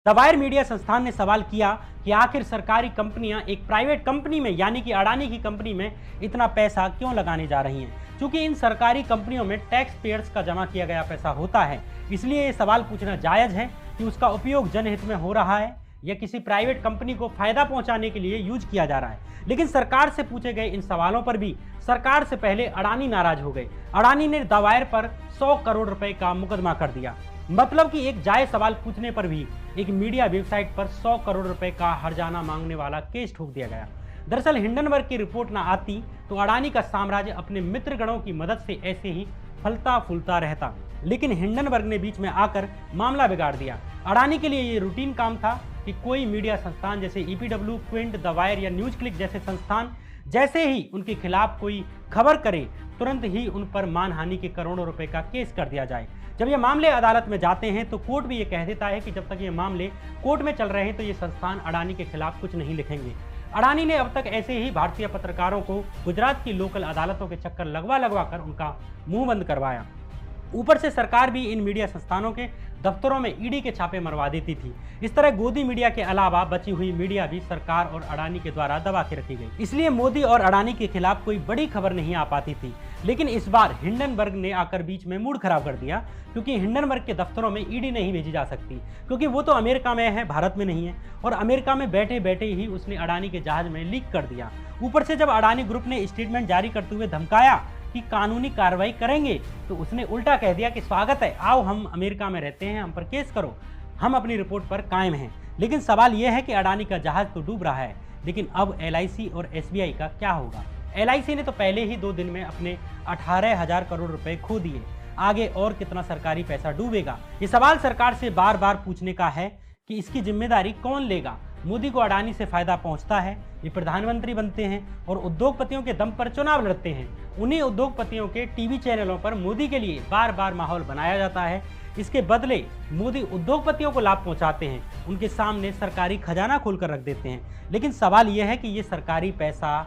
The wire media संस्थान ने सवाल किया कि आखिर सरकारी कंपनियां एक प्राइवेट कंपनी में यानी कि अडानी की कंपनी में इतना पैसा क्यों लगाने जा रही हैं। क्योंकि इन सरकारी कंपनियों में टैक्स पेयर्स का जमा किया गया पैसा होता है, इसलिए ये सवाल पूछना जायज़ है कि उसका उपयोग जनहित में हो रहा है या किसी प्राइवेट कंपनी को फायदा पहुंचाने के लिए यूज किया जा रहा है। लेकिन सरकार से पूछे गए इन सवालों पर भी सरकार से पहले अडानी नाराज हो गए। अडानी ने द वायर पर 100 करोड़ रुपए का मुकदमा कर दिया। मतलब कि एक जायज सवाल पूछने पर भी एक मीडिया वेबसाइट पर 100 करोड़ रुपए का हर्जाना मांगने वाला केस ठोक दिया गया। दरअसल हिंडनबर्ग की रिपोर्ट ना आती तो अडानी का साम्राज्य अपने मित्रगणों की मदद से ऐसे ही फलता फूलता रहता, लेकिन हिंडनबर्ग ने बीच में आकर मामला बिगाड़ दिया। अडानी के लिए ये रूटीन काम था कि कोई मीडिया संस्थान जैसे ईपीडब्ल्यू, क्विंट, द वायर या न्यूज क्लिक जैसे संस्थान जैसे ही उनके खिलाफ कोई खबर करे तुरंत ही उन पर मानहानि के करोड़ों रुपए का केस कर दिया जाए। जब ये मामले अदालत में जाते हैं तो कोर्ट भी ये कह देता है कि जब तक ये मामले कोर्ट में चल रहे हैं तो ये संस्थान अडानी के खिलाफ कुछ नहीं लिखेंगे। अडानी ने अब तक ऐसे ही भारतीय पत्रकारों को गुजरात की लोकल अदालतों के चक्कर लगवा कर उनका मुंह बंद करवाया। ऊपर से सरकार भी इन मीडिया संस्थानों के दफ्तरों में ईडी के छापे मरवा देती थी। इस तरह गोदी मीडिया के अलावा बची हुई मीडिया भी सरकार और अडानी के द्वारा दबा के रखी गई। इसलिए मोदी और अडानी के खिलाफ कोई बड़ी खबर नहीं आ पाती थी। लेकिन इस बार हिंडनबर्ग ने आकर बीच में मूड खराब कर दिया, क्योंकि हिंडनबर्ग के दफ्तरों में ईडी नहीं भेजी जा सकती, क्योंकि वो तो अमेरिका में है, भारत में नहीं है। और अमेरिका में बैठे बैठे ही उसने अडानी के जहाज में लीक कर दिया। ऊपर से जब अडानी ग्रुप ने स्टेटमेंट जारी करते हुए धमकाया कि कानूनी कार्रवाई करेंगे, तो उसने उल्टा कह दिया कि स्वागत है, आओ हम अमेरिका में रहते हैं, हम पर केस करो, हम अपनी रिपोर्ट पर कायम हैं। लेकिन सवाल यह है कि अडानी का जहाज तो डूब रहा है, लेकिन अब एलआईसी और एसबीआई का क्या होगा। एलआईसी ने तो पहले ही 2 दिन में अपने 18,000 करोड़ रुपए खो दिए, आगे और कितना सरकारी पैसा डूबेगा। ये सवाल सरकार से बार बार पूछने का है कि इसकी जिम्मेदारी कौन लेगा। मोदी को अडानी से फायदा पहुंचता है, ये प्रधानमंत्री बनते हैं और उद्योगपतियों के दम पर चुनाव लड़ते हैं। उन्हीं उद्योगपतियों के टीवी चैनलों पर मोदी के लिए बार बार माहौल बनाया जाता है। इसके बदले मोदी उद्योगपतियों को लाभ पहुंचाते हैं, उनके सामने सरकारी खजाना खोलकर रख देते हैं। लेकिन सवाल यह है कि ये सरकारी पैसा